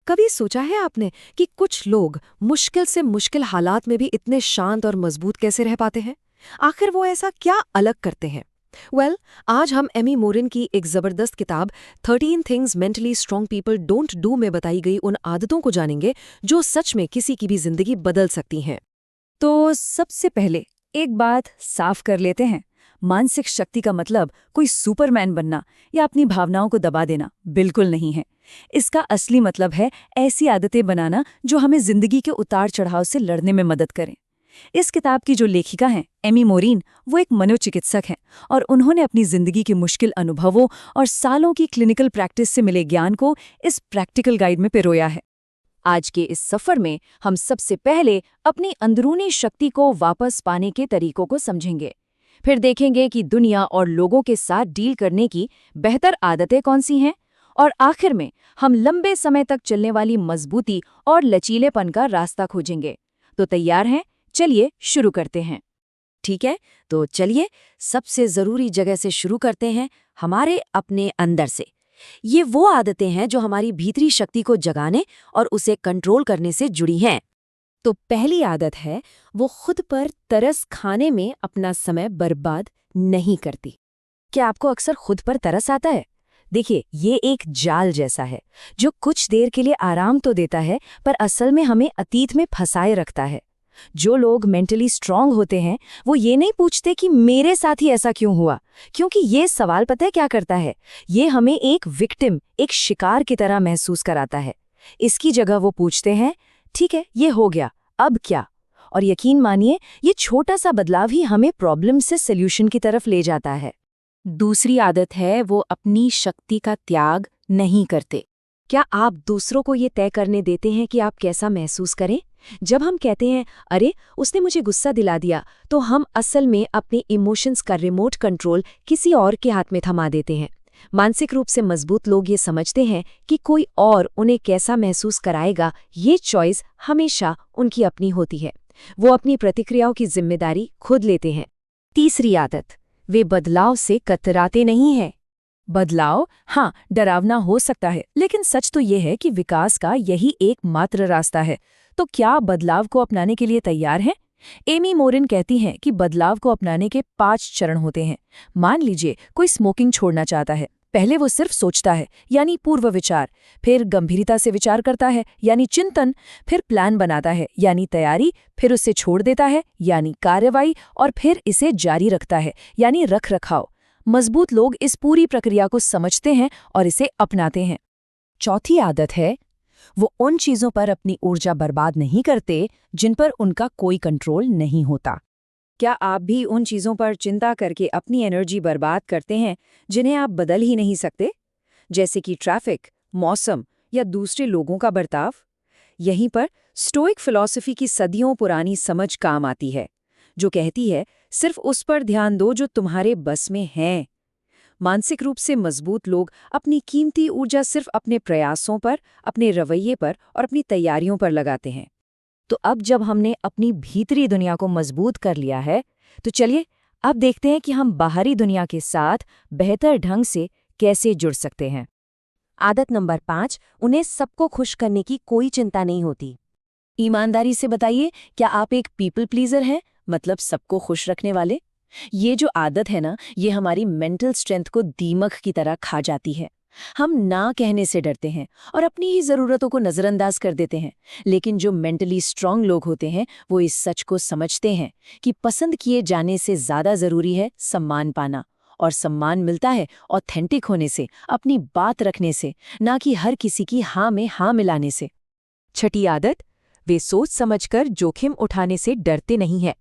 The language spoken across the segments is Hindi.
कभी सोचा है आपने कि कुछ लोग मुश्किल से मुश्किल हालात में भी इतने शांत और मजबूत कैसे रह पाते हैं? आखिर वो ऐसा क्या अलग करते हैं? आज हम एमी मोरिन की एक जबरदस्त किताब 13 things mentally strong people don't do में बताई गई उन आदतों को जानेंगे जो सच में किसी की भी जिंदगी बदल सकती हैं। तो सबसे पहले एक बात साफ कर लेते हैं। मानसिक शक्ति का मतलब कोई सुपरमैन बनना या अपनी भावनाओं को दबा देना बिल्कुल नहीं है। इसका असली मतलब है ऐसी आदतें बनाना जो हमें जिंदगी के उतार चढ़ाव से लड़ने में मदद करें। इस किताब की जो लेखिका हैं एमी मोरिन, वो एक मनोचिकित्सक हैं और उन्होंने अपनी जिंदगी के मुश्किल अनुभवों और सालों की क्लिनिकल प्रैक्टिस से मिले ज्ञान को इस प्रैक्टिकल गाइड में पिरोया है। आज के इस सफर में हम सबसे पहले अपनी अंदरूनी शक्ति को वापस पाने के तरीकों को समझेंगे। फिर देखेंगे कि दुनिया और लोगों के साथ डील करने की बेहतर आदतें कौन सी हैं, और आखिर में हम लंबे समय तक चलने वाली मजबूती और लचीलेपन का रास्ता खोजेंगे। तो तैयार हैं? चलिए शुरू करते हैं। ठीक है, तो चलिए सबसे जरूरी जगह से शुरू करते हैं, हमारे अपने अंदर से। ये वो आदतें हैं जो हमारी भीतरी शक्ति को जगाने और उसे कंट्रोल करने से जुड़ी हैं। तो पहली आदत है, वो खुद पर तरस खाने में अपना समय बर्बाद नहीं करती। क्या आपको अक्सर खुद पर तरस आता है? देखिए, ये एक जाल जैसा है जो कुछ देर के लिए आराम तो देता है, पर असल में हमें अतीत में फंसाए रखता है। जो लोग मेंटली स्ट्रांग होते हैं वो ये नहीं पूछते कि मेरे साथ ही ऐसा क्यों हुआ, क्योंकि ये सवाल पता है क्या करता है? ये हमें एक विक्टिम, एक शिकार की तरह महसूस कराता है। इसकी जगह वो पूछते हैं, ठीक है, ये हो गया, अब क्या? और यकीन मानिए, ये छोटा सा बदलाव ही हमें प्रॉब्लम से सॉल्यूशन की तरफ ले जाता है। दूसरी आदत है, वो अपनी शक्ति का त्याग नहीं करते। क्या आप दूसरों को ये तय करने देते हैं कि आप कैसा महसूस करें? जब हम कहते हैं, अरे उसने मुझे गुस्सा दिला दिया, तो हम असल में अपने इमोशंस का रिमोट कंट्रोल किसी और के हाथ में थमा देते हैं। मानसिक रूप से मजबूत लोग ये समझते हैं कि कोई और उन्हें कैसा महसूस कराएगा, ये चॉइस हमेशा उनकी अपनी होती है। वो अपनी प्रतिक्रियाओं की जिम्मेदारी खुद लेते हैं। तीसरी आदत, वे बदलाव से कतराते नहीं हैं। बदलाव, हाँ, डरावना हो सकता है, लेकिन सच तो ये है कि विकास का यही एकमात्र रास्ता है। तो क्या बदलाव को अपनाने के लिए तैयार हैं? एमी मोरिन कहती हैं कि बदलाव को अपनाने के 5 चरण होते हैं। मान लीजिए कोई स्मोकिंग छोड़ना चाहता है। पहले वो सिर्फ सोचता है, यानी पूर्व विचार, फिर गंभीरता से विचार करता है, यानी चिंतन, फिर प्लान बनाता है, यानी तैयारी, फिर उसे छोड़ देता है, यानी कार्रवाई, और फिर इसे जारी रखता है, यानी रख रखाव। मजबूत लोग इस पूरी प्रक्रिया को समझते हैं और इसे अपनाते हैं। चौथी आदत है, वो उन चीजों पर अपनी ऊर्जा बर्बाद नहीं करते जिन पर उनका कोई कंट्रोल नहीं होता। क्या आप भी उन चीजों पर चिंता करके अपनी एनर्जी बर्बाद करते हैं जिन्हें आप बदल ही नहीं सकते, जैसे कि ट्रैफिक, मौसम या दूसरे लोगों का बर्ताव? यहीं पर स्टोइक फिलॉसफी की सदियों पुरानी समझ काम आती है, जो कहती है, सिर्फ उस पर ध्यान दो जो तुम्हारे बस में है। मानसिक रूप से मजबूत लोग अपनी कीमती ऊर्जा सिर्फ अपने प्रयासों पर, अपने रवैये पर और अपनी तैयारियों पर लगाते हैं। तो अब जब हमने अपनी भीतरी दुनिया को मजबूत कर लिया है, तो चलिए अब देखते हैं कि हम बाहरी दुनिया के साथ बेहतर ढंग से कैसे जुड़ सकते हैं। आदत नंबर 5, उन्हें सबको खुश करने की कोई चिंता नहीं होती। ईमानदारी से बताइए, क्या आप एक पीपल प्लीजर हैं, मतलब सबको खुश रखने वाले? ये जो आदत है ना, ये हमारी मेंटल स्ट्रेंथ को दीमक की तरह खा जाती है। हम ना कहने से डरते हैं और अपनी ही ज़रूरतों को नज़रअंदाज कर देते हैं। लेकिन जो मेंटली स्ट्रांग लोग होते हैं, वो इस सच को समझते हैं कि पसंद किए जाने से ज़्यादा ज़रूरी है सम्मान पाना। और सम्मान मिलता है ऑथेंटिक होने से, अपनी बात रखने से, ना कि हर किसी की हाँ में हाँ मिलाने से। छठी आदत, वे सोच समझकर जोखिम उठाने से डरते नहीं हैं।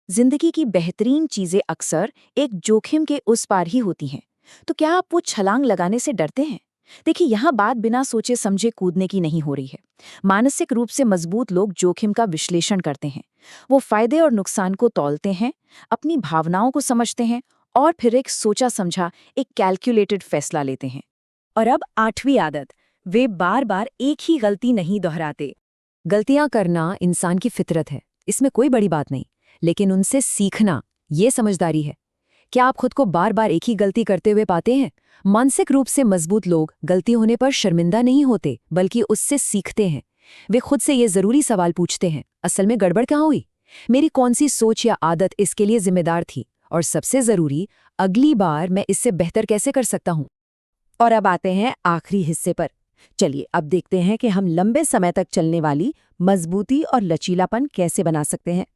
जिंदगी की बेहतरीन चीजें अक्सर एक जोखिम के उस पार ही होती हैं। तो क्या आप वो छलांग लगाने से डरते हैं? देखिए, यहाँ बात बिना सोचे समझे कूदने की नहीं हो रही है। मानसिक रूप से मजबूत लोग जोखिम का विश्लेषण करते हैं। वो फायदे और नुकसान को तौलते हैं, अपनी भावनाओं को समझते हैं और फिर एक सोचा समझा, एक कैलकुलेटेड फैसला लेते हैं। और अब 8वीं आदत, वे बार बार एक ही गलती नहीं दोहराते। गलतियां करना इंसान की फितरत है, इसमें कोई बड़ी बात नहीं, लेकिन उनसे सीखना ये समझदारी है। क्या आप खुद को बार बार एक ही गलती करते हुए पाते हैं? मानसिक रूप से मजबूत लोग गलती होने पर शर्मिंदा नहीं होते, बल्कि उससे सीखते हैं। वे खुद से ये जरूरी सवाल पूछते हैं, असल में गड़बड़ कहाँ हुई? मेरी कौन सी सोच या आदत इसके लिए जिम्मेदार थी? और सबसे जरूरी, अगली बार मैं इससे बेहतर कैसे कर सकता हूँ? और अब आते हैं आखिरी हिस्से पर। चलिए अब देखते हैं कि हम लंबे समय तक चलने वाली मजबूती और लचीलापन कैसे बना सकते हैं।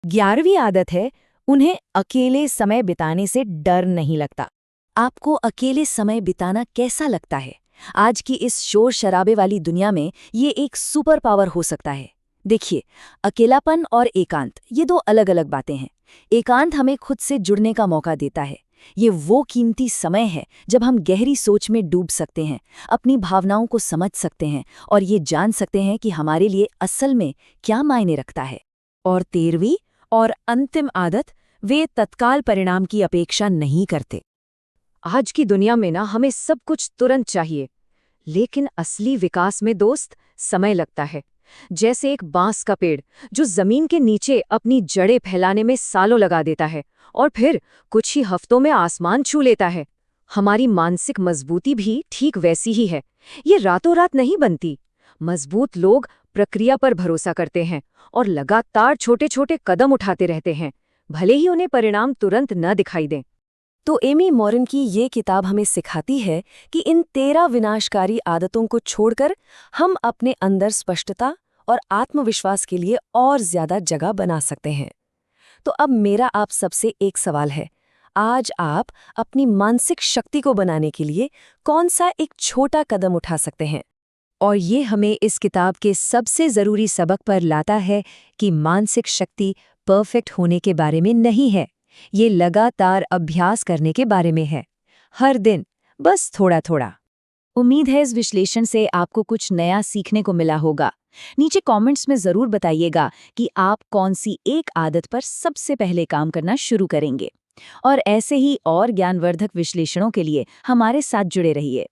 11वीं आदत है, उन्हें अकेले समय बिताने से डर नहीं लगता। आपको अकेले समय बिताना कैसा लगता है? आज की इस शोर शराबे वाली दुनिया में ये एक सुपर पावर हो सकता है। देखिए, अकेलापन और एकांत ये दो अलग अलग बातें हैं। एकांत हमें खुद से जुड़ने का मौका देता है। ये वो कीमती समय है जब हम गहरी सोच में डूब सकते हैं, अपनी भावनाओं को समझ सकते हैं और ये जान सकते हैं कि हमारे लिए असल में क्या मायने रखता है। और 13वीं और अंतिम आदत, वे तत्काल परिणाम की अपेक्षा नहीं करते। आज की दुनिया में ना हमें सब कुछ तुरंत चाहिए, लेकिन असली विकास में दोस्त समय लगता है। जैसे एक बांस का पेड़ जो जमीन के नीचे अपनी जड़ें फैलाने में सालों लगा देता है और फिर कुछ ही हफ्तों में आसमान छू लेता है। हमारी मानसिक मजबूती भी ठीक वैसी ही है। ये रातों रात नहीं बनती। मजबूत लोग प्रक्रिया पर भरोसा करते हैं और लगातार छोटे छोटे कदम उठाते रहते हैं, भले ही उन्हें परिणाम तुरंत न दिखाई दें। तो एमी मोरिन की ये किताब हमें सिखाती है कि इन 13 विनाशकारी आदतों को छोड़कर हम अपने अंदर स्पष्टता और आत्मविश्वास के लिए और ज्यादा जगह बना सकते हैं। तो अब मेरा आप सबसे एक सवाल है, आज आप अपनी मानसिक शक्ति को बनाने के लिए कौन सा एक छोटा कदम उठा सकते हैं? और ये हमें इस किताब के सबसे ज़रूरी सबक पर लाता है कि मानसिक शक्ति परफेक्ट होने के बारे में नहीं है, ये लगातार अभ्यास करने के बारे में है। हर दिन, बस थोड़ा थोड़ा। उम्मीद है इस विश्लेषण से आपको कुछ नया सीखने को मिला होगा। नीचे कमेंट्स में ज़रूर बताइएगा कि आप कौन सी एक आदत पर सबसे पहले काम करना शुरू करेंगे। और ऐसे ही और ज्ञानवर्धक विश्लेषणों के लिए हमारे साथ जुड़े रहिए।